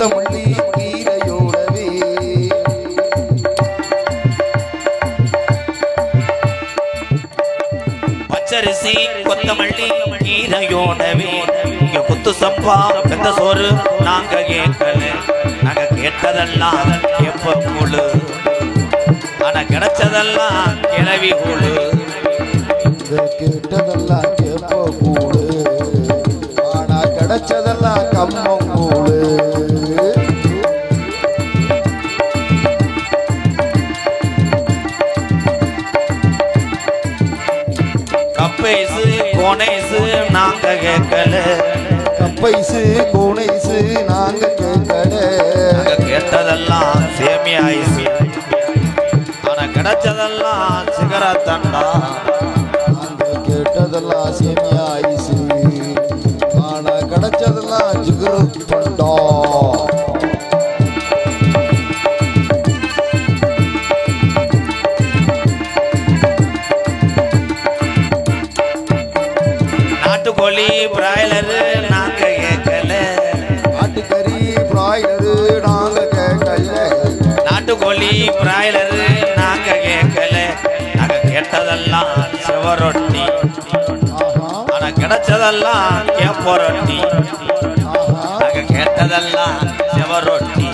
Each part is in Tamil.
கொத்தமல்லி கீரையோடவே பச்சரிசி கொத்தமல்லி கீரையோடவே இங்க குத்து சப்பா பெத்த சோறு நாங்க கேட்கல நாங்க கேட்டதெல்லாம் எப்ப கூழு ஆனா கிடைச்சதெல்லாம் கிளவி கூழு கேட்டதெல்லாம் கேப்ப கூழு ஆனா கிடைச்சதெல்லாம் கம்மம் கூழு கப்பைசு கோனைசு நாங்க கேட்கல கப்பைசு கோனைசு நாங்க கேட்கல நாங்க கேட்டதெல்லாம் சேமியா ஐசு ஆனா கிடைச்சதெல்லாம் சிகரத்தண்டா நாங்க கேட்டதெல்லாம் சேமியா ஐசு ஆனா கிடைச்சதெல்லாம் ஜிகரு தொண்டா நாட்டுக்கோழி பிராய்லரு நாங்க கேட்கல ஆட்டுக்கறி பிராய்லரு நாங்க கேட்கல நாட்டுக்கோழி பிராய்லரு நாங்க கேட்கல நாங்க கேட்டதெல்லாம் செவரொட்டி ஆனா கிடைச்சதெல்லாம் கேப்ப ரொட்டி நாங்க கேட்டதெல்லாம் செவரொட்டி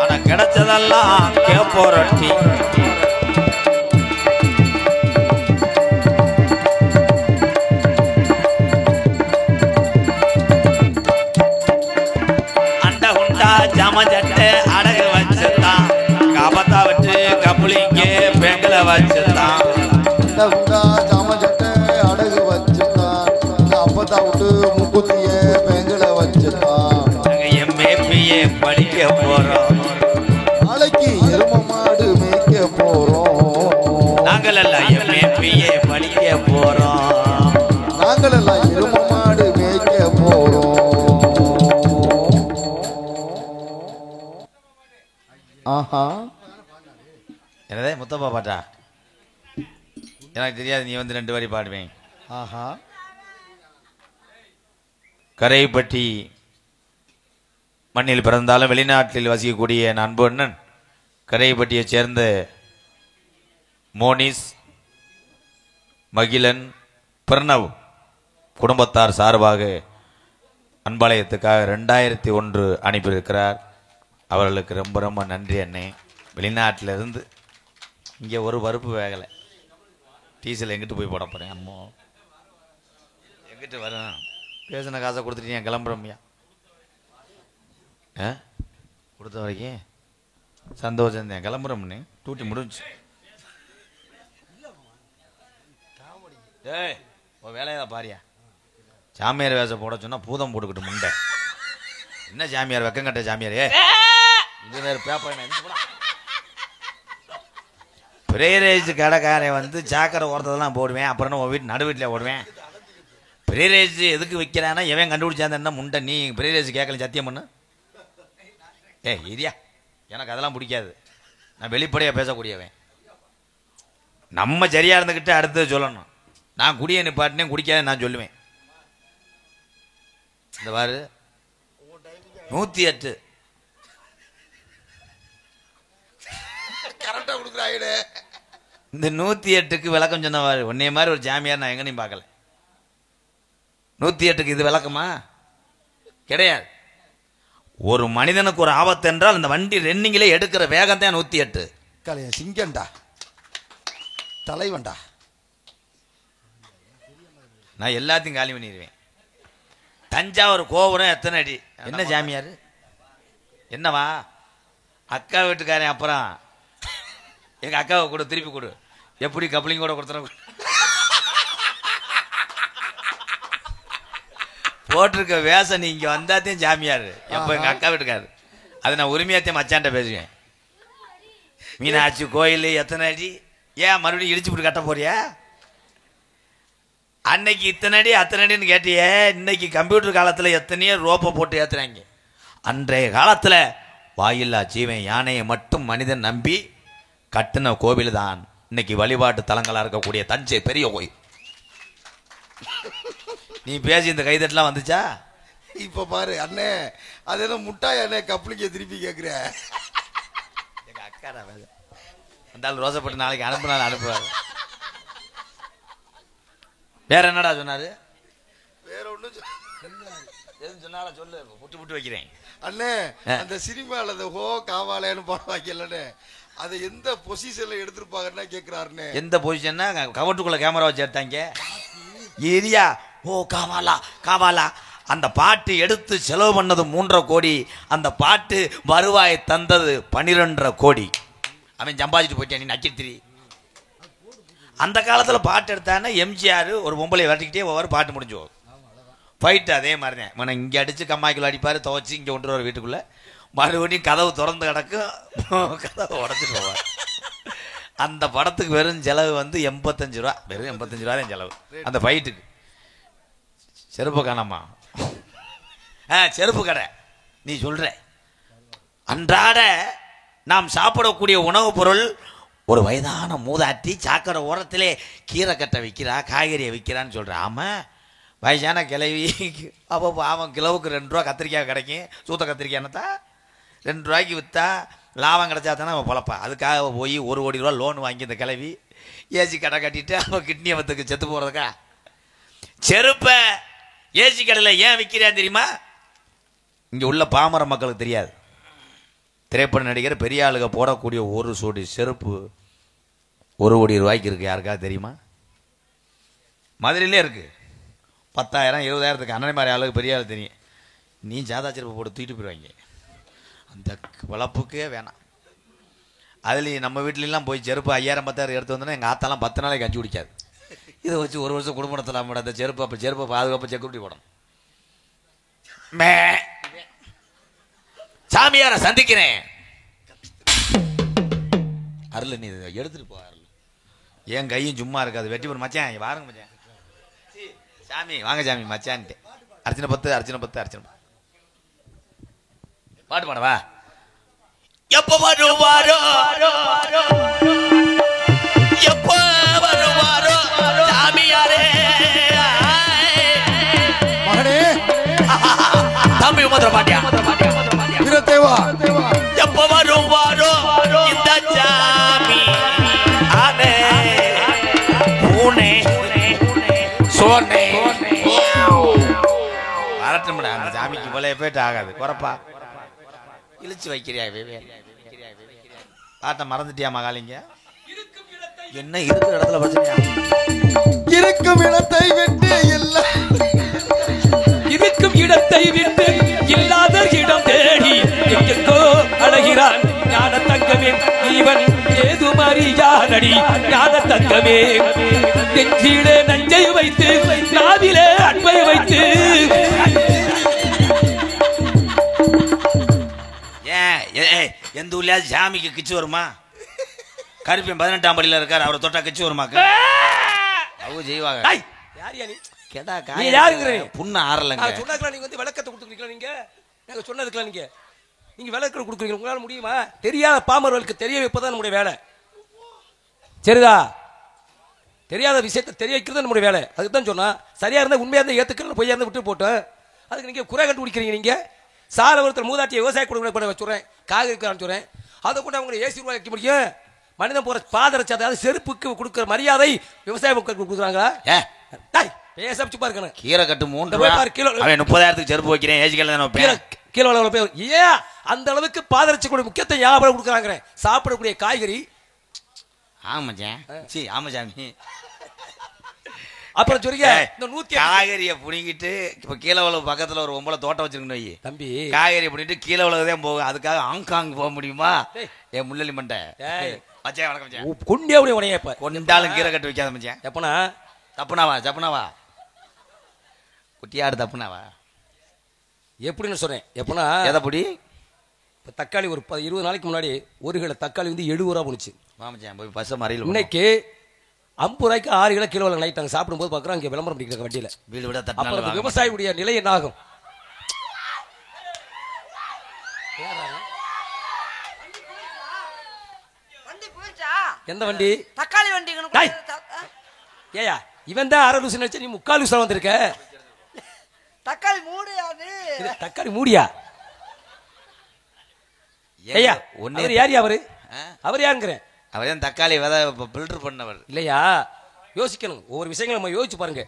ஆனா கிடைச்சதெல்லாம் கேப்ப ரொட்டி ஜாமஜட்டை அடகு வச்சுதான் காபத்தா வச்சு கப்புளிங்க பெங்கல வச்சுதான் ஜாமஜட்டை அடகு வச்சுதான் அப்பத்தா விட்டு முக்குத்திய பெங்கல வச்சுதான் நாங்க எம்ஏபிஏ படிக்க போறோம் நாளைக்கு எரும மாடு மேய்க்க போறோம் நாங்கள் எல்லாம் எம்ஏபிஏ படிக்க போறோம் நாங்கள் எல்லாம் எரும மாடு மேய்க்க போறோம் ஆஹா என்னதே முத்தப்பா பாட்டா எனக்கு தெரியாது நீ வந்து 2 வரி பாடுவேன் ஆஹா கரைப்பட்டி மண்ணில் பிறந்தாலும் வெளிநாட்டில் வசிக்கக்கூடிய என் அன்பு அண்ணன் கரைப்பட்டியைச் சேர்ந்த மோனிஸ் மகிழன் பிரணவ் குடும்பத்தார் சார்பாக அன்பாலயத்துக்காக 2001 அனுப்பியிருக்கிறார். அவர்களுக்கு ரொம்ப ரொம்ப நன்றி அண்ணே. வெளிநாட்டிலிருந்து இங்கே ஒரு பருப்பு வேகலை. டீசல் எங்கிட்டு போய் போட போகிறேன் அம்மோ எங்கிட்டு வரும் பேசின காசை கொடுத்துட்டு என் கிளம்புறோம்யா கொடுத்த வரைக்கும் சந்தோஷம் தான் கிளம்புறோம்னு டூட்டி முடிஞ்சு. ஏய் வேலையதான் பாரியா சாமியார் வேஷம் போட சொன்னா பூதம் போட்டுக்கிட்டு முண்டை என்ன சாமியார் வெக்கங்கட்ட சாமியாரே இது வேறு பேப்பர் பிரேரேஜ் கடைக்காரன் வந்து சாக்கரை ஓரத்தெல்லாம் போடுவேன். அப்புறம் உன் வீட்டு நடு வீட்டில் ஓடுவேன். பிரேரேஜ் எதுக்கு வைக்கிறான்னா எவன் கண்டுபிடிச்சான் என்ன முண்டை நீ பிரேரேஜ் கேட்கல சத்தியம் பண்ணு. இரியா எனக்கு அதெல்லாம் பிடிக்காது. நான் வெளிப்படையாக பேசக்கூடியவன். நம்ம சரியாக இருந்துக்கிட்டு அடுத்தது சொல்லணும். நான் குடியை நிப்பாட்டினேன் குடிக்காத நான் சொல்லுவேன். இந்த வாரு 108 கரெக்டா கொடுக்குறாயிடு. இந்த 108க்கு விளக்கம் சொன்னவாரு உன்னைய மாதிரி ஒரு ஜாமியார் நான் எங்கனையும் பார்க்கல. 108க்கு இது விளக்கமா கிடையாது. ஒரு மனிதனுக்கு ஒரு ஆபத்து என்றால் இந்த வண்டி ரெண்டிங்கிலே எடுக்கிற வேகம் தான் 108. கலைய சிங்கண்டா தலைவன்டா. நான் எல்லாத்தையும் காலி பண்ணிடுவேன். தஞ்சாவூர் கோபுரம் எத்தனை அடி? என்ன ஜாமியார் என்னவா அக்கா வீட்டுக்காரன் அப்புறம் எங்க அக்காவை கூட திருப்பி கொடு எப்படி கப்ளிங் கூட கொடுத்துற போட்டிருக்க வேஷம் நீ இங்க வந்தாத்தையும் ஜாமியார் எப்ப எங்க அக்கா வீட்டுக்காரு அது நான் உரிமையாத்தையும் மச்சான்ட்ட பேசுவேன். மீனாட்சி கோயில் எத்தனை அடி? ஏன் மறுபடியும் இடிச்சு போட்டு கட்ட போறியா? அன்னைக்கு இத்தனை அடி அத்தனை அடின்னு கேட்டியே. இன்னைக்கு கம்ப்யூட்டர் காலத்தில் எத்தனையோ ரோப்பை போட்டு ஏற்றுறாங்க. அன்றைய காலத்தில் வாயில்லா ஜீவன் யானையை மட்டும் மனிதன் நம்பி கட்டின கோவில் தான் இன்னைக்கு வழிபாட்டு தலங்களாக இருக்கக்கூடிய தஞ்சை பெரிய கோயில். நீ பேசி இந்த கைதட்டெலாம் வந்துச்சா? இப்ப பாரு அண்ணே, அது என்ன முட்டாய் அண்ணே கப்ளிங்க திருப்பி கேக்குற? எங்க அக்கா அந்த ரோசப்பட்டு நாளைக்கு அனுப்புனாலும் அனுப்புவாரு. வேற என்னடா சொன்னாரு? வேற ஒண்ணும் எதுவும் சொன்னாலும் சொல்லு, புட்டு புட்டு வைக்கிறேன். அண்ணே அந்த சினிமால அந்த ஹோ காவாலேன்னு படம் வைக்கலண்ணே, அதை எந்த பொசிஷன்ல எடுத்திருப்பாங்கன்னு கேக்குறாருண்ணே. எந்த பொசிஷன்னா கவட்டுக்குள்ள கேமரா வச்சு எடுத்தாங்க. ஏரியா ஓ காவாலா காவாலா. அந்த பாட்டு எடுத்து செலவு பண்ணது 3.5 கோடி, அந்த பாட்டு வருவாய் தந்தது 12.5 கோடி. அவன் சம்பாதிச்சுட்டு போயிட்டான். நீ நக்கித்திரி. அந்த காலத்தில் பாட்டு எடுத்தானே எம்ஜிஆர் ஒரு பொம்பளை விரட்டிக்கிட்டே ஒவ்வொரு பாட்டு முடிஞ்சு போகும். ஃபைட்டு அதே மாதிரி தான். மன இங்கே அடித்து கம்மாய்க்குள்ள அடிப்பார், துவச்சி இங்கே கொண்டு வர வீட்டுக்குள்ளே மறுபடியும் கதவு திறந்து கிடக்கும், கதவை உடச்சிட்டு போவார். அந்த படத்துக்கு வெறும் செலவு வந்து 85 ரூபா, வெறும் 85 ரூபா தான் செலவு அந்த ஃபைட்டுக்கு. செருப்பு காணாமா? செருப்பு கடை நீ சொல்ற. அன்றாட நாம் சாப்பிடக்கூடிய உணவுப் பொருள் ஒரு வயதான மூதாட்டி சாக்கடை ஓரத்திலே கீரை கட்டை விற்கிறா, காய்கறியை விற்கிறான்னு சொல்ற. ஆமாம், வயசான கிளவி. அப்போ அவன் கிலோவுக்கு 2 ரூபா கத்திரிக்காய் கிடைக்கும். சூத்த கத்திரிக்காய்னத்தா 2 ரூபாய்க்கு விற்றா லாபம் கிடைச்சா தானே அவன் பொழப்பா. அதுக்காக போய் 1 கோடி ரூபா லோன் வாங்கி இந்த கிளவி ஏசி கடை கட்டிட்டு அவன் கிட்னி அவத்துக்கு செத்து போகிறதுக்கா. செருப்பை ஏசி கடையில் ஏன் விற்கிறான் தெரியுமா? இங்கே உள்ள பாமர மக்களுக்கு தெரியாது. திரைப்பட நடிகர் பெரிய ஆளுக போடக்கூடிய ஒரு சோடி செருப்பு 1 கோடி ரூபாய்க்கு இருக்குது. யாருக்காவது தெரியுமா? மதுரையிலே இருக்குது. 10,000 20,000த்துக்கு அண்ணனை மாதிரி ஆளுக்கு பெரிய ஆள் தெரியும். நீ சாதா செருப்பு போட்டு தூக்கிட்டு போயிடுவாங்க. அந்த வளப்புக்கே வேணாம். அதுலேயும் நம்ம வீட்லலாம் போய் செருப்பு 5000 10,000 எடுத்து வந்தோன்னா எங்கள் ஆத்தாலாம் 10 நாளைக்கு கஞ்சி குடிக்காது. இதை வச்சு 1 வருஷம் குடும்பம் நடத்தலாம். அந்த செருப்பு அப்போ செருப்பை பாதுகாப்பாக செக்யூரிட்டி போடணும். சாமியாரை சந்திக்கிறேன். அருள் நீ எடுத்துட்டு போ. அருள் என் கையும் சும்மா இருக்காது. வெட்டி போன மச்சான் வாருங்க மச்சான். சாமி வாங்க சாமி மச்சான்ட்டு. அர்ச்சனை 10 அர்ச்சனை 10 அர்ச்சனை. பாட்டு பாடவா? எப்ப வருவாரோ எப்ப வருவாரோ சாமியாரே. மகனே தம்பி உமதுர பாட்டியா வீரதேவா, எப்ப வருவாரோ இந்த சாமி ஆனே பூனே சோனே வரட்டும்டா. அந்த சாமிக்கு போல போயிட்டு ஆகாது. குறப்பா இழிச்சு வைக்கிறியா? பாட்டை மறந்துட்டியா மகாலிங்க? என்ன இருக்கிற இடத்துல பிரச்சனையா? இருக்கும் இடத்தை விட்டு எல்லாம் இருக்கும் இடத்தை விட்டு இல்லாத இடம் தேடி எங்கெங்கோ அழகிறான் ஞான தங்கமே. இவன் ஏது மறியானடி ஞான தங்கமே. நெஞ்சிலே நஞ்சை வைத்து நாவிலே அன்பை வைத்து. எந்த ஊர்ல சாமிக்கு கிச்சு வருமா? கருப்பியம் 18ஆம் படியில இருக்காரு, அவரை தொட்டா கிச்சு வருமாக்க? அவங்க செய்வாங்க. கேட்டா புண்ணு ஆறலங்க. நீங்க வந்து விளக்கத்தை கொடுத்துருக்கீங்களா? நீங்க நாங்க சொன்னதுக்கெல்லாம் நீங்க விளக்கத்தை கொடுக்குறீங்க. உங்களால முடியுமா? தெரியாத பாமர்களுக்கு தெரிய வைப்பதான் நம்முடைய வேலை. சரிதா? தெரியாத விஷயத்தை தெரிய வைக்கிறது நம்முடைய வேலை. அதுதான் சொன்னா சரியா இருந்தா உண்மையா இருந்தா ஏத்துக்கல, பொய்யா இருந்தா விட்டு போட்டோம். அதுக்கு நீங்க குறை கண்டுபிடிக்கிறீங்க. நீங்க சால ஒருத்தர் மூதாட்டியை விவசாய கொடுக்க வச்சுறேன், காய்கறி சொல்றேன். அதை கூட அவங்க ஏசி ரூபாய் வைக்க முடியும்? மனிதன் போற பாதரட்சி, அதாவது செருப்புக்கு கொடுக்கிற மரியாதை விவசாய மக்களுக்கு கொடுக்குறாங்களா? பேச சுப்பா இருக்கணும். கீரை கட்டு 3 கிலோ 30,000க்கு செருப்பு வைக்கிறேன். ஏசி கிலோ ஏன் அந்த அளவுக்கு பாதரட்சி கூட முக்கியத்தை ஞாபகம் கொடுக்குறாங்க. சாப்பிடக்கூடிய காய்கறி. ஆமா சாமி. அப்புறம் சொல்றீங்க இந்த 100 காய்கறியை புடிங்கிட்டு இப்ப கீழே உலக பக்கத்துல ஒரு ஒம்பளை தோட்டம் வச்சிருக்கணும் தம்பி. காய்கறி புடிங்கிட்டு கீழே உலகதான் போகும். அதுக்காக ஹாங்காங் போக முடியுமா? என் முள்ளலி மண்டை மச்சான் வணக்கம். கொண்டே உடைய கொண்டாலும் கீரை கட்டு வைக்காத மச்சான். எப்பனா தப்புனாவா தப்புனாவா குட்டியாடு தப்புனாவா எப்படின்னு சொல்றேன். எப்பனா எதை பொடி? இப்போ தக்காளி ஒரு 20 நாளைக்கு முன்னாடி 1 கிலோ தக்காளி வந்து 70 ரூபா போனுச்சு. மாமச்சான் போய் பச மறியல. இன்னைக்கு 50 ரூபாய்க்கு 6 கிலோ கிலோ நைட் நாங்கள் சாப்பிடும்போது பார்க்குறோம். அங்கே விளம்பரம் பண்ணிக்கிறாங்க வண்டியில். வீடு விட அப்புறம் விவசாயியுடைய நிலை என்ன ஆகும்? எந்த வண்டி? தக்காளி வண்டி. ஏயா இவன் தான் 1/2 லூசு நினைச்சு நீ 3/4 லூசா வந்திருக்க. தக்காளி மூடு. அது இது தக்காளி மூடியா? ஐயா அவர் யார் அவரு? அவர் யாருங்கிறேன். அவர் தான் தக்காளி விதை ஃபில்டர் பண்ணவர் இல்லையா? யோசிக்கணும், ஒவ்வொரு விஷயங்களும் நம்ம யோசிச்சு பாருங்க.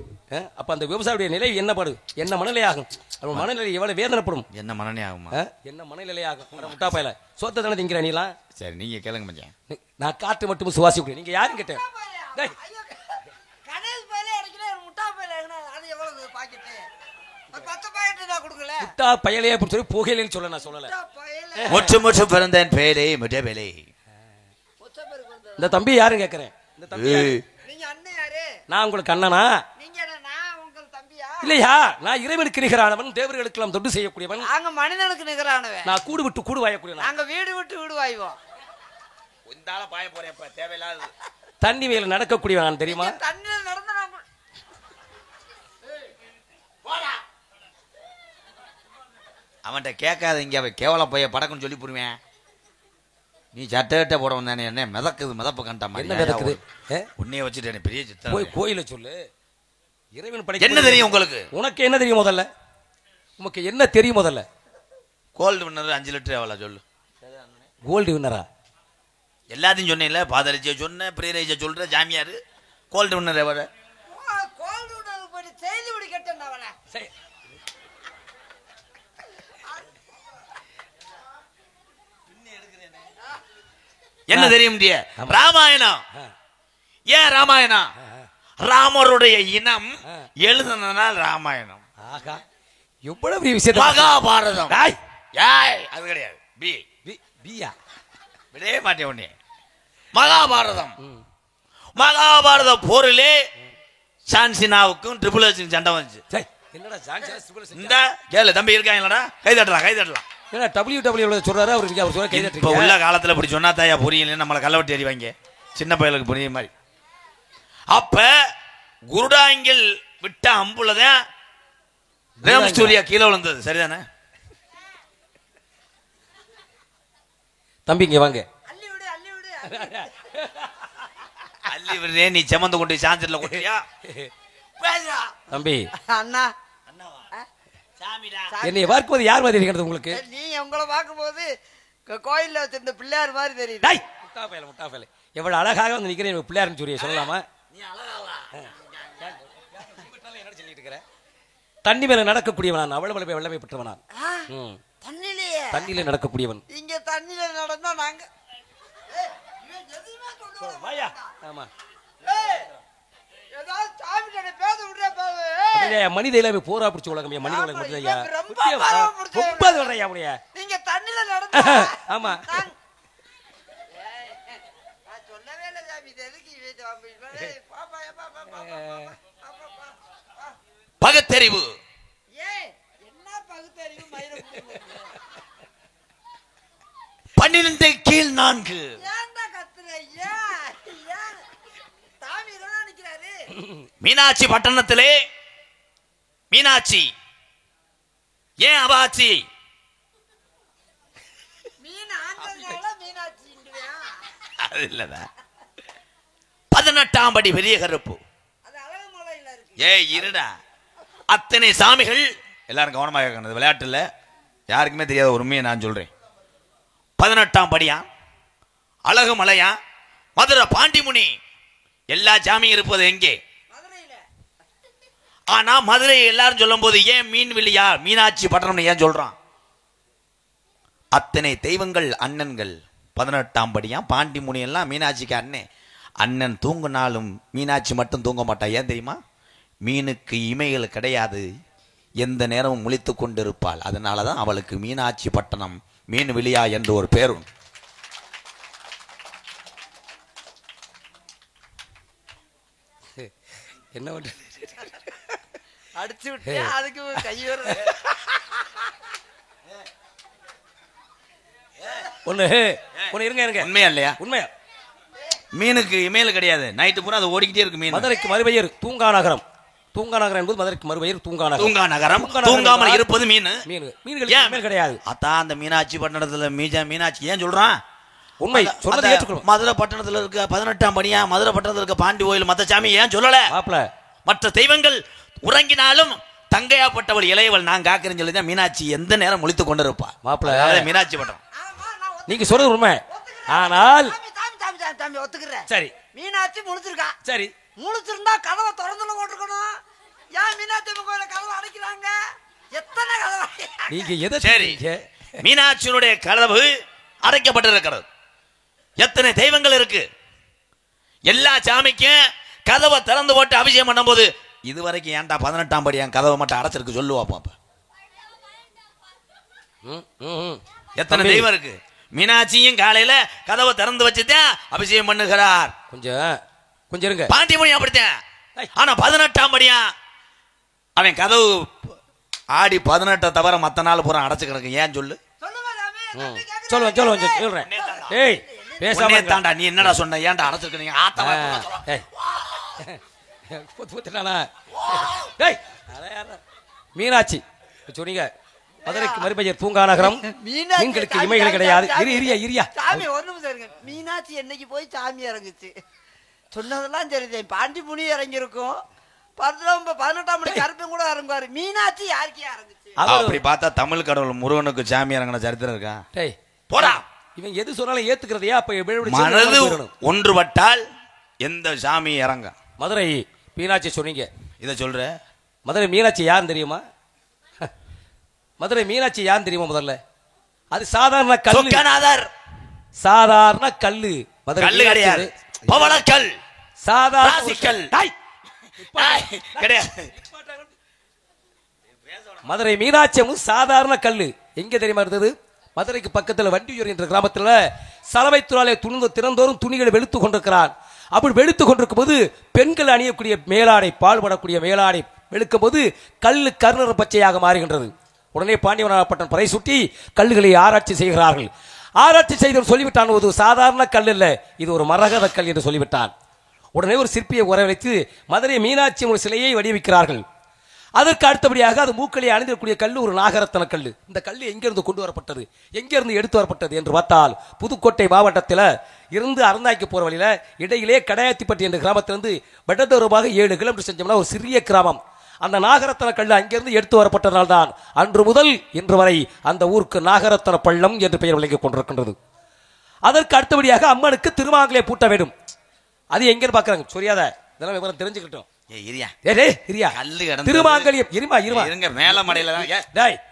அப்ப அந்த விவசாயியுடைய நிலை என்ன பாடு, என்ன மனநிலை ஆகும், அவன் மனநிலை எவ்வளவு வேதனைப்படும், என்ன மனநிலை ஆகுமா, என்ன மனநிலை ஆகும். முட்டா பையல சோத்த தானே திங்கிற நீலாம். சரி நீங்க கேளுங்க மச்சான். நான் காற்று மட்டும் சுவாசிக்க. நீங்க யாரும் கேட்டேன் முட்டா பயலே அப்படின்னு சொல்லி புகையிலேன்னு சொல்ல நான் சொல்லல. முற்று முற்று பிறந்தேன் பேரே முட்டபேலே. இந்த தம்பி யாரும் கேட்கிறேன். இந்த தம்பி நான் உங்களுக்கு அண்ணனா இல்லையா? நான் இறைவனுக்கு நிகரானவன், தேவர்களுக்கு எல்லாம் தொண்டு செய்யக்கூடியவன். நாங்க மனிதனுக்கு நிகரானவன். நான் கூடு விட்டு கூடு வாயக்கூடியவன். நாங்க வீடு விட்டு வீடு வாய்வோம். உந்தால பாய போறேன் தேவையில்லாத தண்ணி மேல நடக்கக்கூடியவன் நான் தெரியுமா? தண்ணியில நடந்த அவன்கிட்ட கேட்காத இங்க அவன் கேவல போய் படக்குன்னு சொல்லி போடுவேன். நீ சட்டை போட வந்தானே என்ன மிதக்குது மிதப்பு கண்டா மாதிரி என்ன மிதக்குது? உன்னைய வச்சுட்டு பெரிய சித்திரம். போய் கோயில சொல்லு. இறைவன் படை என்ன தெரியும் உங்களுக்கு? உனக்கு என்ன தெரியும் முதல்ல? உனக்கு என்ன தெரியும் முதல்ல? கோல்டு வின்னர் 5 லிட்டர் எவ்வளோ சொல்லு. கோல்டு வின்னரா? எல்லாத்தையும் சொன்னேன்ல, பாதரிச்சிய சொன்ன, பிரியரைஜ சொல்ற, ஜாமியாரு. கோல்டு வின்னர் எவ்வளோ? கோல்டு வின்னர் போய் செய்தி விடி கேட்டேன் அவளை. சரி என்ன தெரியும்? ராமாயணம். ஏன் ராமாயணம்? ராமருடைய இனம் எழுதுனால் ராமாயணம். ஆகா எவ்வளவு பெரிய விஷயம். மகாபாரதம் அது கிடையாது. பியா விடவே மாட்டேன் உடனே. மகாபாரதம். மகாபாரத போரிலே சான்சினாவுக்கும் ட்ரிபிள் எச் சண்டை வந்துச்சு. என்னடா இந்த கேளு தம்பி இருக்காங்களா, கை தட்டலாம் கை தட்டலாம். என்ன WW சொல்றாரு அவருக்கு? அவர் சொல்ற கை தட்டலாம். இப்ப உள்ள காலத்துல இப்படி சொன்னா தாயா புரியல, நம்மளை கல்லவட்டி எறிவாங்க சின்ன பயலுக்கு புரியுற மாதிரி. அப்ப குருடாங்கில் விட்ட அம்புலதான் ரேம் ஸ்டூடியா கீழே விழுந்தது. சரிதானே தம்பி? இங்க வாங்க. அள்ளி விடு அள்ளி விடு. அள்ளி விடுறே நீ செமந்து கொண்டு சான்சர்ல கொட்டியா தம்பி? அண்ணா என்னை பார்க்கும்போது யார் மாதிரி இருக்கிறது உங்களுக்கு? நீ உங்களை பார்க்கும்போது கோயில்ல வச்சிருந்த பிள்ளையார் மாதிரி தெரியுது. முட்டா பயல எவ்வளவு அழகாக வந்து நிக்கிறேன் பிள்ளையார்னு சொல்லி சொல்லலாமா? தண்ணி மேல நடக்கக்கூடியவன், அவ்வளவு வெள்ளமை பெற்றவன். தண்ணியில நடக்கக்கூடியவன். இங்க தண்ணியில நடந்தா நாங்க மனித இல்லாம போரா பிடிச்ச உலகம். மனித உலகம் மட்டும் நீங்க தண்ணியில நடந்தா. ஆமா சொல்லவே இல்லை சாமி. பகுத்தறிவு. என்ன பகுத்தறிவு? 12 கீழ் 4. மீனாட்சி பட்டணத்திலே மீனாட்சி ஏன் அவாச்சி? அது இல்லதா 18ஆம் படி பெரிய கருப்பு. இருடா அத்தனை சாமிகள். எல்லாரும் கவனமாக இருக்கணும், விளையாட்டுல யாருக்குமே தெரியாத ஒரு உண்மையை நான் சொல்றேன். 18ஆம் படியா, அழகு மலையா, மதுரை பாண்டிமுனி, எல்லா சாமியும் இருப்பது எங்கே? ஆனா மதுரை எல்லாரும் சொல்லும் போது ஏன் மீன் விழியா மீனாட்சி பட்டணம் ஏன் சொல்றான்? அத்தனை தெய்வங்கள் அண்ணன்கள். 18ஆம் படியா பாண்டிமுனி எல்லாம் மீனாட்சிக்கு அண்ணன். அண்ணன் தூங்கினாலும் மீனாட்சி மட்டும் தூங்க மாட்டா. ஏன் தெரியுமா? மீனுக்கு இமைகள் கிடையாது, எந்த நேரமும் முழித்து கொண்டிருப்பாள். அதனாலதான் அவளுக்கு மீனாட்சி பட்டணம் மீன் விழியா என்று ஒரு பேரும். என்ன பண்ற? அடிச்சு விட்டு அதுக்கு கை வருது. ஒண்ணு இருங்க இருங்க. உண்மையா இல்லையா? உண்மையா. மீனுக்கு இமையில் கிடையாது, நைட்டு பூரா அது ஓடிக்கிட்டே இருக்கு. மீன் மதுரைக்கு மறுபெயர் தூங்கா நகரம். தூங்கா நகரம் என்பது மதுரைக்கு மறுபெயர் தூங்கா நகரம். தூங்கா நகரம். தூங்காமல் இருப்பது மீன். மீன்கள் கிடையாது. அதான் அந்த மீனாட்சி பட்டணத்துல மீனாட்சி ஏன் சொல்றான்? உண்மை சொன்னதை ஏற்றுக்கணும். மதுரை பட்டணத்துல இருக்க 18ஆம் படியா, மதுரை பட்டணத்துல இருக்க பாண்டி கோயில் மத்த சாமி ஏன் சொல்லல? மாப்ள மற்ற தெய்வங்கள் உறங்கினாலும் தங்கையாப்பட்டவள் இளையவள் நான் காக்கிறேன்னு சொல்லி தான் மீனாட்சி எந்த நேரம் முழித்து கொண்டு இருப்பா. மாப்பிள்ள மீனாட்சி பட்டம் நீங்க சொல்றது உண்மை. ஆனால் தம்பி ஒத்துக்கிறேன். சரி மீனாட்சி முழிச்சிருக்கா. சரி முழிச்சிருந்தா கதவை திறந்துல போட்டுருக்கணும். ஏன் மீனாட்சி கோயில கதவை அடைக்கிறாங்க? எத்தனை கதவை? நீங்க எதை சரி மீனாட்சியினுடைய கதவு அடைக்கப்பட்டிருக்கிறது. எத்தனை தெய்வங்கள் இருக்கு. எல்லா சாமிக்கும் கதவை திறந்து போட்டு அபிஷேகம் பண்ணும் போது இதுவரைக்கும் ஏன்டா 18ஆம் படி என் கதவை மட்டும் அடைச்சிருக்கு சொல்லுவா பாப்பா. எத்தனை தெய்வம் இருக்கு. மீனாட்சியும் காலையில கதவை திறந்து வச்சுதான் அபிஷேகம் பண்ணுகிறார். கொஞ்சம் இருங்க. பாண்டியமணி அப்படித்தான். ஆனா 18ஆம் படியா அவன் கதவு ஆடி 18 தவிர மத்த நாள் பூரா அடைச்சு கிடக்கு. ஏன் சொல்லு. சொல்லுவேன். ஏய் பேசாம தாண்டா நீ என்னடா சொன்ன ஏன்டா அடைச்சிருக்கீங்க. மீனாட்சி சொன்னீங்க. மதுரைக்கு மறுபெயர் பூங்கா நகரம். மீன்களுக்கு இமைகள் கிடையாது. சாமி ஒரு நிமிஷம் இருங்க. மீனாட்சி என்னைக்கு போய் சாமி இறங்குச்சு சொன்னதெல்லாம் சரி. பாண்டி முனி இறங்கி இருக்கும். 18ஆம் படி கருப்பன் கூட இறங்குவாரு. மீனாட்சி யாருக்கு இறங்குச்சு? அப்படி பார்த்தா தமிழ் கடவுள் முருகனுக்கு சாமி இறங்கின சரித்திரம் இருக்கா? போடா. இவன் எது சொன்னாலும் ஏத்துக்கிறதையா? மனது ஒன்றுபட்டால் எந்த சாமி இறங்க. மதுரை மீனாட்சி சொன்னீங்க. இதை சொல்ற மதுரை மீனாட்சி யாருன்னு தெரியுமா? மதுரை மீனாட்சி யாருன்னு தெரியுமா? முதல்ல அது சாதாரண கல். சாதாரண கல்லு. கல்லு கிடையாது. பவளக்கல். சாதாரண கல் கிடையாது. மதுரை மீனாட்சி சாதாரண கல்லு. எங்க தெரியுமா இருந்தது? மதுரைக்கு பக்கத்தில் வண்டியூர் என்ற கிராமத்தில் சலவை தொழிலாளி திறந்தோறும் துணிகளை வெளுத்து கொண்டிருக்கிறான். அப்படி வெளுத்து கொண்டிருக்கும் போது பெண்கள் அணியக்கூடிய மேலாடை, பால்படக்கூடிய மேலாடை வெளுக்கும் போது கல்லு கருநிற பச்சையாக மாறுகின்றது. உடனே பாண்டியவனப்பட்டன் பறை சுட்டி கல்லுகளை ஆராய்ச்சி செய்கிறார்கள். ஆராய்ச்சி செய்து சொல்லிவிட்டான், ஒரு சாதாரண கல் இல்ல, இது ஒரு மரகத கல் என்று சொல்லிவிட்டான். உடனே ஒரு சிற்பியை வரவழைத்து மதுரை மீனாட்சி ஒரு சிலையை வடிவமைக்கிறார்கள். அதற்கு அடுத்தபடியாக அது மூக்களை அணிந்திருக்கக்கூடிய கல் ஒரு நாகரத்தன கல். இந்த கல் எங்கிருந்து கொண்டு வரப்பட்டது, எங்கிருந்து எடுத்து வரப்பட்டது என்று பார்த்தால் புதுக்கோட்டை மாவட்டத்தில் இருந்து அறந்தாய்க்கு போற வழியில இடையிலே கடையாத்திப்பட்டி என்ற கிராமத்திலிருந்து வடதூரமாக 7 கிலோமீட்டர் செஞ்சோம்னா ஒரு சிறிய கிராமம். அந்த நாகரத்தன கல் அங்கிருந்து எடுத்து வரப்பட்டதால்தான் அன்று முதல் இன்று வரை அந்த ஊருக்கு நாகரத்தன பள்ளம் என்று பெயர் விளங்கிக் கொண்டிருக்கின்றது. அதற்கு அடுத்தபடியாக அம்மனுக்கு திருமாங்கலை பூட்ட வேண்டும். அது எங்கன்னு பாக்குறாங்க. சொரியாத இதெல்லாம் விவரம் தெரிஞ்சுக்கிட்டோம். திருமாங்கலியம்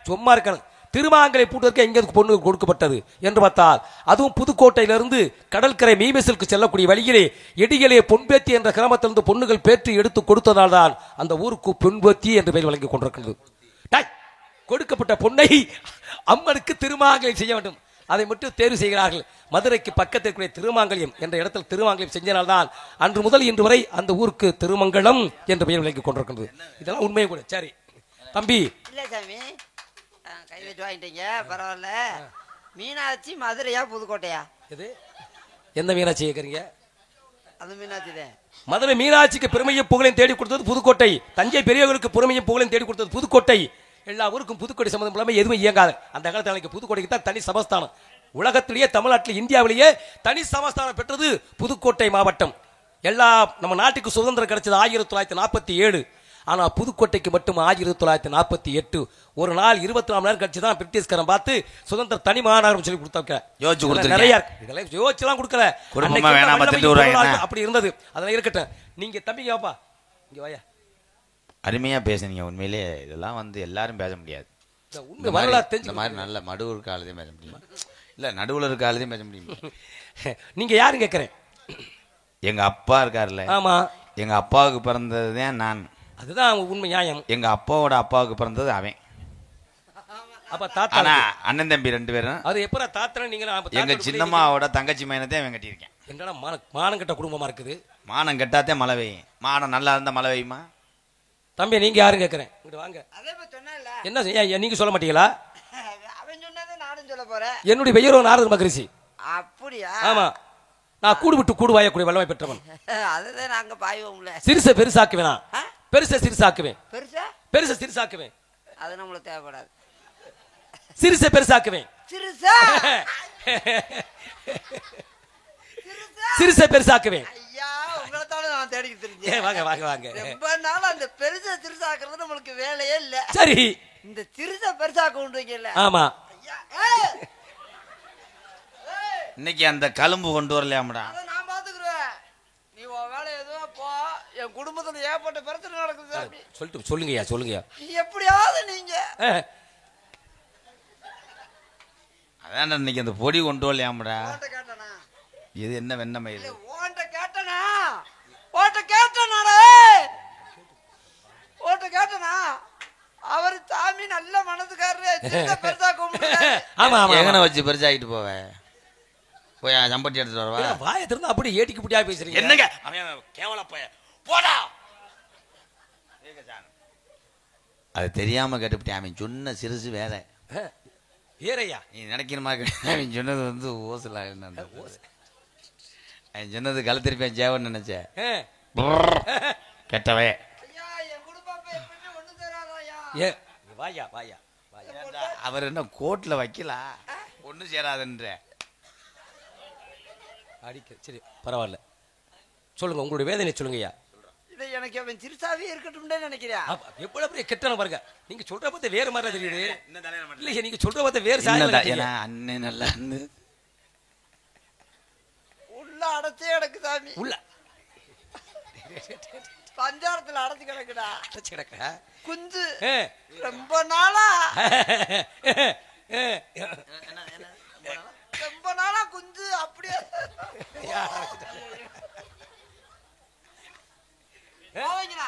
சும்மா இருக்கணும். திருமாங்கலை பூட்டதற்கு எங்க பொண்ணு கொடுக்கப்பட்டது என்று பார்த்தால் அதுவும் புதுக்கோட்டையிலிருந்து கடற்கரை மீமெசிலுக்கு செல்லக்கூடிய வழியிலே எடிகளே பொன்பேத்தி என்ற கிராமத்திலிருந்து பொண்ணுகள் பேற்றி எடுத்து கொடுத்ததால் தான் அந்த ஊருக்கு பொன்பேத்தி என்று பெயர் வழங்கிக் கொண்டிருக்கிறது. கொடுக்கப்பட்ட பொண்ணை அம்மனுக்கு திருமாங்கலை செய்ய வேண்டும். அதை மட்டும் தேர்வு செய்கிறார்கள். மதுரைக்கு பக்கத்தில் இருக்கிற திருமாங்கல்யம் என்ற இடத்தில் திருமாங்கல்யம் செஞ்சனால்தான் அன்று முதல் இன்று வரை அந்த ஊருக்கு திருமங்கலம் என்று பெயர் விளங்கிக் கொண்டிருக்கின்றது. இதெல்லாம் உண்மையை கூட. சரி தம்பி, இல்ல சாமி கை வச்சு வாங்கிட்டீங்க, பரவாயில்ல. மீனாட்சி மதுரையா புதுக்கோட்டையா? இது எந்த மீனாட்சி கேட்கறீங்க? அந்த மீனாட்சி தான். மதுரை மீனாட்சிக்கு பெருமையும் புகழையும் தேடி கொடுத்தது புதுக்கோட்டை. தஞ்சை பெரியவர்களுக்கு பெருமையும் புகழையும் தேடி கொடுத்தது புதுக்கோட்டை. எல்லா ஊருக்கும் புதுக்கோட்டை சம்பந்தம் இல்லாமல் எதுவும் இயங்காது. அந்த காலத்தில் புதுக்கோட்டைக்கு தான் தனி சமஸ்தானம். உலகத்திலேயே தமிழ்நாட்டில் இந்தியாவிலேயே தனி சமஸ்தானம் பெற்றது புதுக்கோட்டை மாவட்டம். எல்லா நம்ம நாட்டுக்கு சுதந்திரம் கிடைச்சது 1947. ஆனா புதுக்கோட்டைக்கு மட்டும் 1948. ஒரு நாள் 24 மணி நேரம் கழிச்சு தான் பிரிட்டிஷ்காரன் பார்த்து சுதந்திர தனி மாநகரம் சொல்லி கொடுத்தாங்க. நிறைய இதெல்லாம் யோசிச்சுலாம் கொடுக்கல. அப்படி இருந்தது. அதெல்லாம் இருக்கட்டும். நீங்க தம்பிங்க வாப்பா இங்க வாயா. அருமையா பேசுனீங்க. உண்மையிலே இதெல்லாம் எல்லாரும் பேச முடியாது. இந்த மாதிரி நல்ல நடுவுல இருக்க ஆளுதையும் பேச முடியுமா? இல்ல நடுவுல இருக்க ஆளுதையும் பேச முடியுமா? நீங்க யாரும் கேட்கறேன். எங்க அப்பா இருக்காருல்ல. ஆமா. எங்க அப்பாவுக்கு பிறந்ததுதான் நான். அதுதான் உண்மை நியாயம். எங்க அப்பாவோட அப்பாவுக்கு பிறந்தது அவன். அப்ப தாத்தா அண்ணன் தம்பி 2 பேரும். அது எப்ப தாத்தா நீங்க? எங்க சின்னம்மாவோட தங்கச்சி மையனத்தை அவன் கட்டியிருக்கேன். என்னடா மானம் கட்ட குடும்பமா இருக்குது. மானம் கட்டாத்தே மழை பெய்யும். மானம் நல்லா இருந்தா மழை பெய்யுமா? தம்பி நீங்க யாரும் கேட்கறேன். வாங்க. என்ன நீங்க சொல்ல மாட்டீங்களா? அவன் சொன்னதை நானும் சொல்ல போறேன். என்னுடைய பெயரோ நாரத மகரிஷி. அப்படியா? ஆமா. நான் கூடு விட்டு கூடு வாயக்கூடிய வல்லமை பெற்றவன். அதுதான் நாங்க பாய்வோம்ல. சிறுச பெருசாக்குவேன். பெருச சிறுசாக்குவேன். பெருச சிறுசாக்குவேன். அது நம்மளுக்கு தேவைப்படாது. சிறுச பெருசாக்குவேன். சிறுச சிறுச பெருசாக்குவேன். ஐயா ஐயா உங்களைத்தான நான் தேடிக்கிட்டு தெரிஞ்சேன். வாங்க வாங்க வாங்க. ரொம்ப நாள் அந்த பெருசா சிறுசாக்குறது நம்மளுக்கு வேலையே இல்ல. சரி இந்த சிறுசா பெருசாக்க கொண்டுவீங்கல்ல. ஆமா. ஐயா இன்னைக்கு அந்த கலும்பு கொண்டு வரலையாமடா. அதை நான் பாத்துக்கிறேன். நீ உன் வேலை எதுவும் போ. என் குடும்பத்துல ஏற்பட்ட பிரச்சனை நடக்குது சாமி. சொல்லுங்கய்யா சொல்லுங்கய்யா. எப்படியாவது நீங்க அதான் இன்னைக்கு அந்த பொடி கொண்டு வரலையாமடா. ஓட்ட கேட்டனா இது என்ன வெண்ணமை இது? ஓட்ட கேட்டனா ஓட்ட கேட்டனாடே ஓட்ட கேட்டனா அவர் சாமி நல்ல மனசுக்காரரு. சின்ன பெருசா கும்பிடுறாரு. ஆமா ஆமா. எங்கன வச்சு பெருசாகிட்டு போவேன். போய் சம்பட்டி எடுத்துட்டு வரவா? வாயை திறந்து அப்படியே ஏட்டிக்கு புட்டியா பேசுறீங்க. என்னங்க அவன் கேவல போய போடா. அது தெரியாம கேட்டுவிட்டேன். அவன் சொன்ன சிறுசு வேற. ஏறையா நீ நினைக்கிற மாதிரி அவன் சொன்னது வந்து ஓசலா. அவன் சொன்னது கழுத்திருப்பேன் ஜேவன் நினைச்சேன். கெட்டவே ஐயா என் குடும்பம் எப்பவுமே ஒண்ணு சேராதாயா. ஏ வாயா வாயா வாயா. அவர் என்ன கோட்ல வைக்கலாம் ஒண்ணு சேராதுன்ற அடிக்க. சரி பரவாயில்ல சொல்லுங்க உங்களுடைய வேதனை சொல்லுங்கய்யா. இதை எனக்கு அவன் சிறுசாவே இருக்கட்டும்னு நினைக்கிறியா? எவ்வளவு பெரிய கெட்டன பாருங்க. நீங்க சொல்ற பார்த்த வேற மாதிரி தெரியுது. இல்லையா நீங்க சொல்ற பார்த்த வேற சாயல. அண்ணன் நல்லா உள்ள அடைச்சே கிடக்கு சாமி. உள்ள பஞ்சாரத்துல அடைச்சு கிடக்குடா. அடைச்சு கிடக்க குஞ்சு ரொம்ப நாளா ரொம்ப நாளா குஞ்சு அப்படியே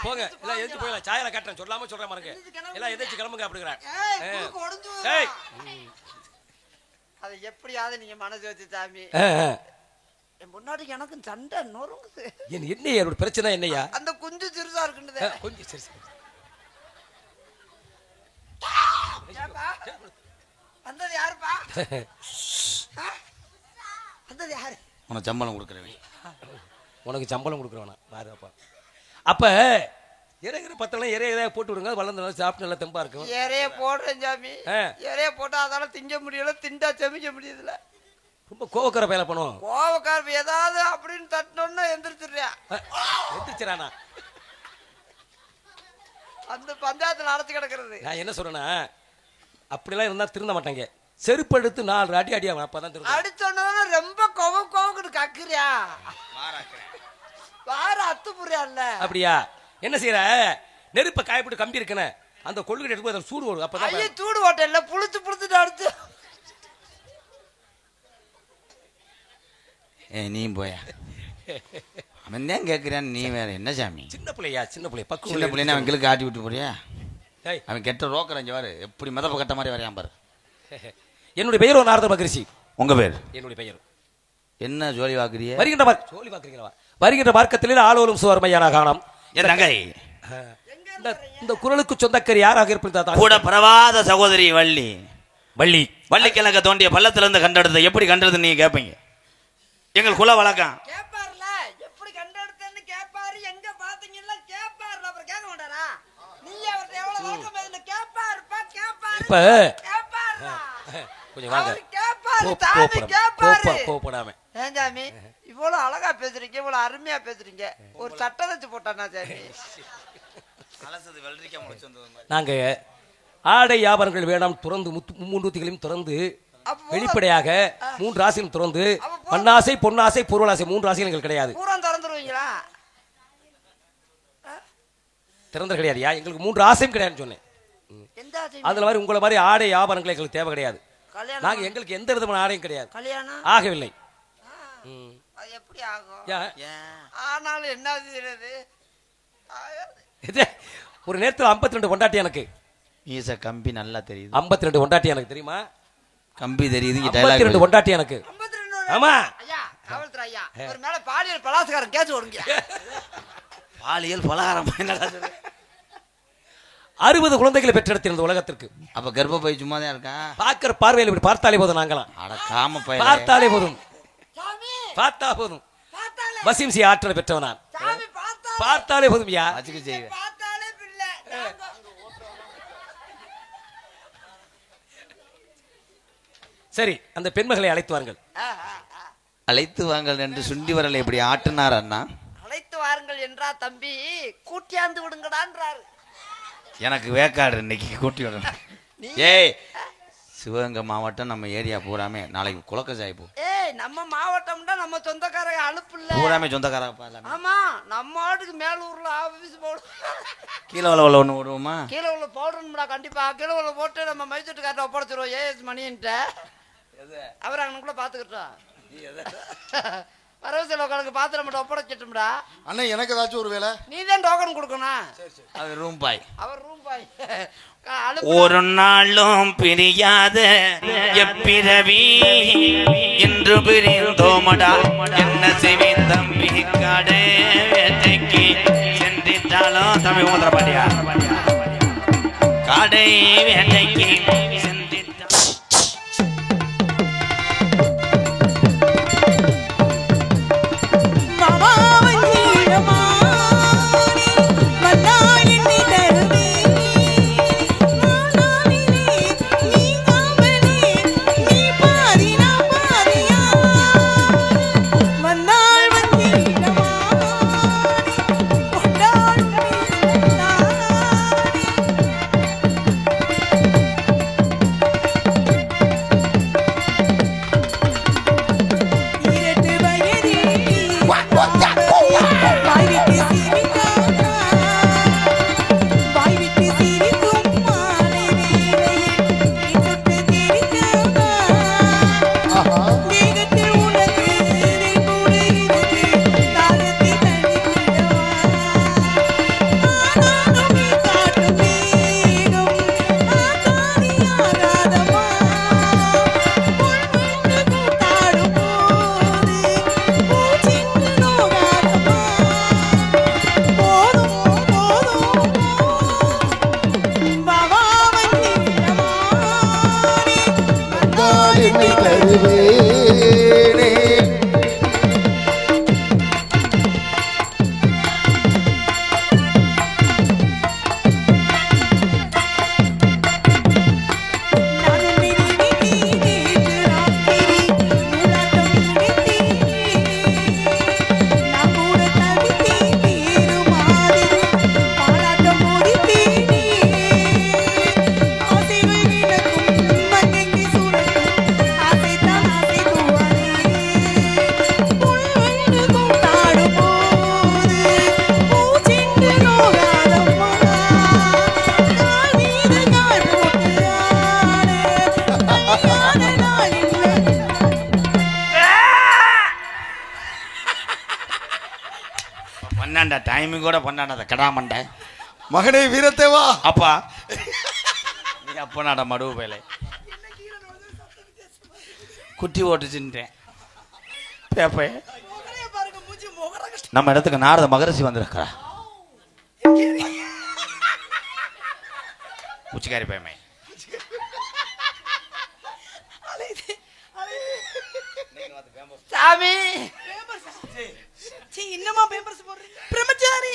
போங்க எல்லாம் எதிர்த்து போயிடலாம். சாயல கட்டுறேன் சொல்லாம சொல்ற மாதிரி எல்லாம் எதிர்த்து கிளம்புங்க அப்படிங்கிறான். அதை எப்படியாவது நீங்க மனசு வச்சு சாமி. என் முன்னாடிக்கு எனக்கும் சண்டை நொறுங்குது. என்னையா ஒரு பிரச்சனை என்னையா? அந்த குஞ்சு சிறுசா இருக்குன்னு கொஞ்சம் சரி வந்தது யாருப்பா? வந்தது யாரு? உனக்கு சம்பளம் கொடுக்குறேன். உனக்கு சம்பளம் கொடுக்குறவனா பாருப்பா. அப்ப இறைகிற பத்தெல்லாம் இறைய போட்டு விடுங்க. வளர்ந்து சாப்பிட்டு நல்லா தெம்பா இருக்கும். இறைய போடுறேன் சாமி. இறைய போட்டா அதால திங்க முடியல. திண்டா செமிக்க முடியுதுல. ரொம்ப கோவக்கார வேலை பண்ணுவோம். கோவக்கார ஏதாவது அப்படின்னு தட்டணும்னா எந்திரிச்சிடுறியா? எந்திரிச்சிரானா அந்த பஞ்சாயத்துல அடைச்சு கிடக்கிறது. நான் என்ன சொல்றேன்னா அப்படிலாம் இருந்தா திருந்த மாட்டாங்க. செருப்பு எடுத்து 4 அடி அடியா அப்பதான் திருந்த. அடிச்சோன்னா ரொம்ப கோவக்குன்னு கக்குறியா? வார அத்து புரியா இல்ல? அப்படியா? என்ன செய்யற? நெருப்ப காயப்பட்டு கம்பி இருக்கன அந்த கொள்ளுகிட்ட எடுத்து சூடு வரும். அப்பதான் ஐயே சூடு ஓட்ட இல்ல புளுத்து புளுத்துட்டு அடிச்சு. நீ போயா அவன் தான் கேட்கிறான். நீ வேற என்ன சாமி? சின்ன பிள்ளையா சின்ன பிள்ளை பக்கம் சின்ன பிள்ளைன்னு அவன் கிழக்கு ஆட்டி விட்டு போறியா? அவன் கெட்ட ரோக்கரஞ்சு வாரு எப்படி மதப்ப கட்ட மாதிரி வரையான் பாரு. என்னுடைய பெயர் நாரத மகரிஷி. உங்க பேர்? என்னுடைய பெயர் என்ன ஜோலி வாக்குறிய? வருகின்ற ஜோலி வாக்குறீங்களா? வருகின்ற மார்க்கத்திலே ஆளோலும் சுவர்மையான காணம். என் தங்கை இந்த குரலுக்கு சொந்தக்கர் யாராக இருப்பதா? கூட பரவாத சகோதரி வள்ளி. வள்ளி வள்ளிக்கிழங்க தோண்டிய பள்ளத்திலிருந்து கண்டெடுத்த எப்படி கண்டெடுத்து நீங்க கேட்பீங்க. எங்கள் குல வழக்கம். கேப்பார்ல எப்படி கண்டெடுத்தேன்னு கேப்பாரு. எங்க பாத்தீங்கல்ல கேப்பார்ல. அப்புறம் கேட்க மாட்டாரா? நீ அவர்ட்ட எவ்வளவு வழக்கம் பேசுன கேப்பாருப்பா கேப்பாரு. இப்ப கேப்பார்ல கொஞ்சம் வாங்க. கேப்பாரு தாமி கேப்பாரு. கோபப்படாம. ஏன் சாமி இவ்வளவு அழகா பேசுறீங்க இவ்வளவு அருமையா பேசுறீங்க. ஒரு சட்டை வச்சு போட்டானா சாமி? நாங்க ஆடை வியாபாரங்கள் வேண்டாம் துறந்து மும்மூர்த்திகளையும் திறந்து வெளிப்படையாக 3 ராசிகளும் திறந்து மண்ணாசை பொன்னாசை பொருளாசை 3 ராசிகள் கிடையாது. பூரா திறந்துருவீங்களா? திறந்து கிடையாதுயா. எங்களுக்கு 3 ஆசையும் கிடையாதுன்னு சொன்னேன். அதுல மாதிரி உங்களை மாதிரி ஆடை வியாபாரங்கள் எங்களுக்கு தேவை கிடையாது. நாங்க எங்களுக்கு எந்த விதமான ஆடையும் கிடையாது. கல்யாணம் ஆகவில்லை. அது எப்படி ஆகும்? ஆனாலும் என்ன செய்யறது? ஒரு நேரத்தில் 52 கொண்டாட்டி எனக்கு. ஈச கம்பி நல்லா தெரியுது. 52 கொண்டாட்டி எனக்கு தெரியுமா? கம்பி தெரியுது. 52 கொண்டாட்டி எனக்கு. ஆமா ஐயா காவல்துறை ஐயா ஒரு மேல பாலியல் பலாத்காரம் கேஸ் ஓடுங்க. பாலியல் பலகாரம் 60 குழந்தைகளை பெற்றெடுத்திருந்த உலகத்திற்கு. அப்ப கர்ப்பப்பை சும்மா தான் இருக்கா? பாக்குற பார்வையில் இப்படி பார்த்தாலே போதும். நாங்களாம் அடக்காம பார்த்தாலே போதும். பார்த்தா போதும். வசீம் சி ஆற்றல் பெற்றவன் நான். பார்த்தாலே போதும். யா அதுக்கு செய்வேன். சரி அந்த பெண்மகளை அழைத்து வாருங்கள். அழைத்து வாங்கள் என்று சுண்டி வரலை இப்படி ஆட்டினார் அண்ணா. என்றா தம்பி கூட்டியாந்து விடுங்கடான்றாரு. எனக்கு வேக்காடு இன்னைக்கு கூட்டி விடணும். ஏய் சிவகங்கை மாவட்டம் நம்ம ஏரியா பூராமே நாளைக்கு குளக்கசாய் போ. ஏய் நம்ம மாவட்டம்டா நம்ம சொந்தக்காரங்க அலுப்பு இல்ல. பூராமே சொந்தக்காரங்க. ஆமா நம்ம ஆட்டுக்கு மேலூர்ல ஆபீஸ் போடும். கீழே உள்ள ஒன்று விடுவோமா? கீழே உள்ள போடணும்டா கண்டிப்பா. கீழே உள்ள போட்டு நம்ம மைசூட்டுக்கார்ட்ட ஒப்படைச்சிருவோம். ஏஎஸ் மணின்ட்ட அவர் அங்கனுக்குள்ள பாத்துக்கிட்டோம். வரவு செலவு கணக்கு பாத்திரம் மட்டும் ஒப்படைச்சிட்டோம்டா. அண்ணா எனக்கு ஏதாச்சும் ஒரு வேலை. நீ தான் டோக்கன் கொடுக்கணும். அது ரூம் பாய். அவர் ரூம் பாய். ஒரு நாளும் பிரியாத எப்பிரவி இன்று பிரிந்தோமடா என்ன செய்வேன் தம்பி காடே வேட்டைக்கு சென்றிட்டாலும் தம்பி ஊந்திர பாட்டியா காடை வேட்டைக்கு டைமிங் கூட பண்ணாத கடாமண்ட மகனே வீரத்தேவா அப்பா நீ அப்பா நாட மடுவு பேலை குட்டி ஓட்டுச்சுட்டேன் பேப்பே நம்ம இடத்துக்கு நாரத மகரிஷி வந்திருக்கிறா உச்சிக்காரி பேமை சாமி இன்னமா பேப்பர்ஸ் போடுறீங்க பிரம்மச்சாரி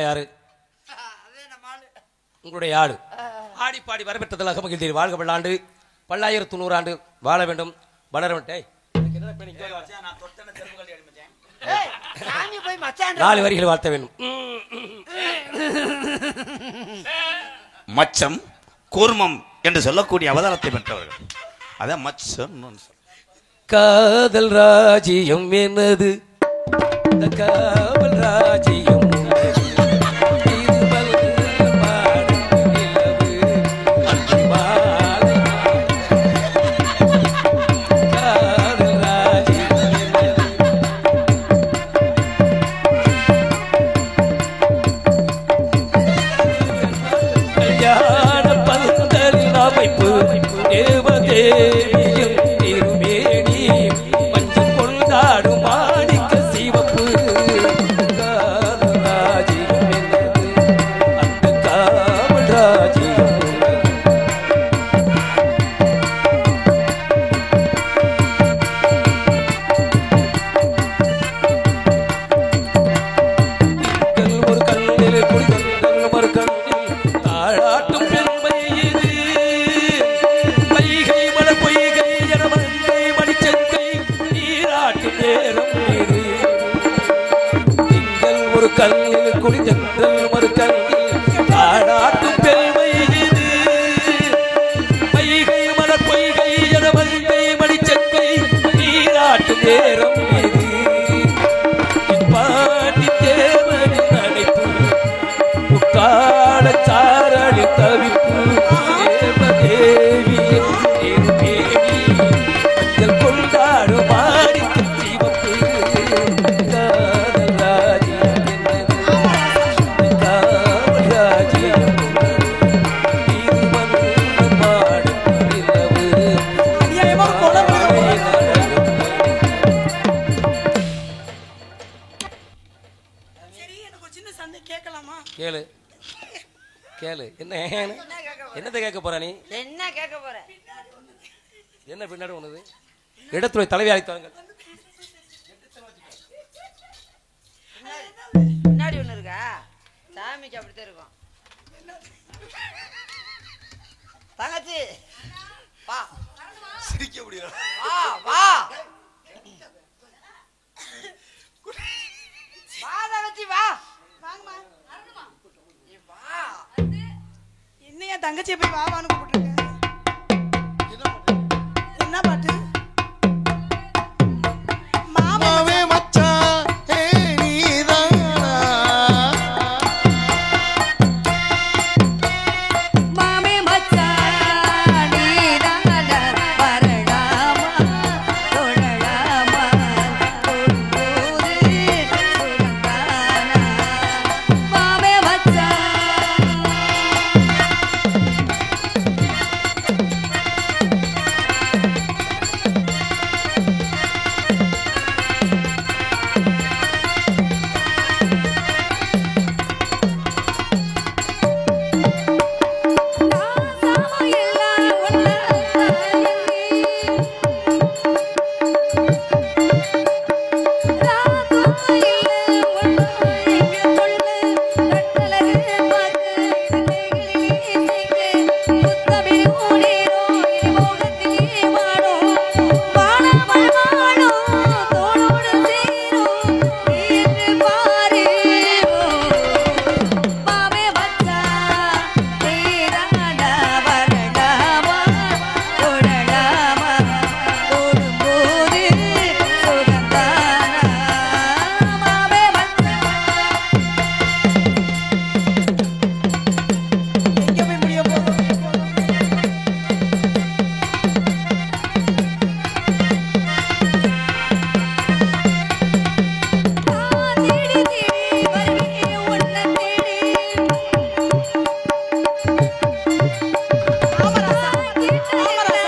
யாரு உங்களுடைய ஆடு ஆடி பாடி வரப்பெற்றதாக மகிழ்ந்தீர் வாழ்க பல்லாண்டு பல்லாயிரத்து 100 ஆண்டு வாழ வேண்டும் வளர வேண்டும் 4 வரிகள் வாழ்த்த வேண்டும் மச்சம் கூர்மம் என்று சொல்லக்கூடிய அவதாரத்தை பெற்றவர்கள் அதான் மச்சம் காதல் ராஜ்யம் என்னது காவல் ராஜ்யம் கல்லில் குடித்தல் ஒரு கல்லில் தாடாட்டும் பெருமை இது மைகை மலர் பொய்கை என மல்கை மடிச்சக்கை நீராட்டும் நேரம் இது பாண்டி தேவனின் அழைப்பு முக்கால சாரளி தவிப்பு தேவதேவியின் தேவி மஞ்சள் கொண்டாடும் மாணிக்க சிவப்பு கேளு கேளு என்ன என்னத்தை கேட்க போற நீ என்ன கேட்க போற என்ன பின்னாடி ஒண்ணுது இடத்துறை தலைவி அழைத்தாங்க பின்னாடி ஒண்ணு இருக்கா சாமிக்கு அப்படித்தான் இருக்கும் தங்கச்சி வா சிரிக்க முடியும் வா வா வா தங்கச்சி வா வாங்கம்மா. நீ வா என்ன என் தங்கச்சியை போய் வாவான்னு கூப்பிட்டுருக்க என்ன பாட்டு மாமாவே மச்சான் ஹே நீதானா மாமே மச்சான் நீதான வரலாமா தொழலாமா தொழும்போது சுகந்தானா மாமே மச்சான் ராசாமா எல்லாம் ஒண்ணா மாமே மச்சா நீதானா வரலாமா தொழலாமா தொழும்போது சுகந்தானா மாமே மச்சா எங்க போய் முடிய போகுது தேடி தேடி வருவே உன்னை தேடி ஹே நீதானே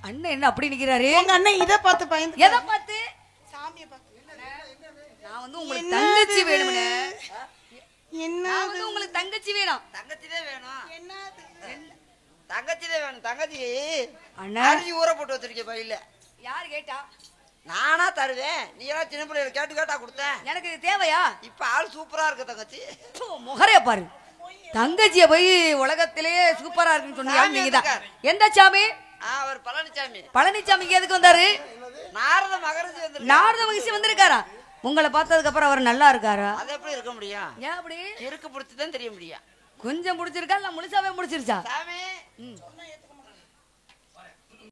அண்ணன் என்ன அப்படி நிக்கிறாரு உங்க அண்ணன் இதை பார்த்து பயந்து எதை பார்த்து சாமியை பார்த்து நான் வந்து உங்களுக்கு தங்கச்சி வேணும்னே என்ன நான் வந்து உங்களுக்கு தங்கச்சி வேணும் தங்கச்சிதான் வேணும் என்னது தங்கச்சிதான் வேணும் தங்கச்சி அண்ணா அரிசி ஊற போட்டு வச்சிருக்க பையில யாரு கேட்டா நானா தருவேன் நீ எல்லாம் சின்ன பிள்ளைகளை கேட்டு கேட்டா கொடுத்தேன் எனக்கு இது தேவையா இப்ப ஆள் சூப்பரா இருக்கு தங்கச்சி பு, முகரைய பாரு தங்கச்சிய போய் உலகத்திலேயே சூப்பரா இருக்குன்னு சொன்னீங்க சாமி நீங்க தான் இருக்காரு. எந்த சாமி அவர் பழனிசாமி பழனிசாமி இங்க எதுக்கு வந்தாரு நாரத மகரிஷி வந்து நாரத மகிழ்ச்சி வந்திருக்காரா உங்களை பார்த்ததுக்கு அப்புறம் அவர் நல்லா இருக்காரா அது எப்படி இருக்க முடியும் ஏன் அப்படி இருக்கு பிடிச்சுதான் தெரிய முடியும் கொஞ்சம் முடிச்சிருக்கா இல்ல முழுசாவே முடிச்சிருச்சா சாமி ம்.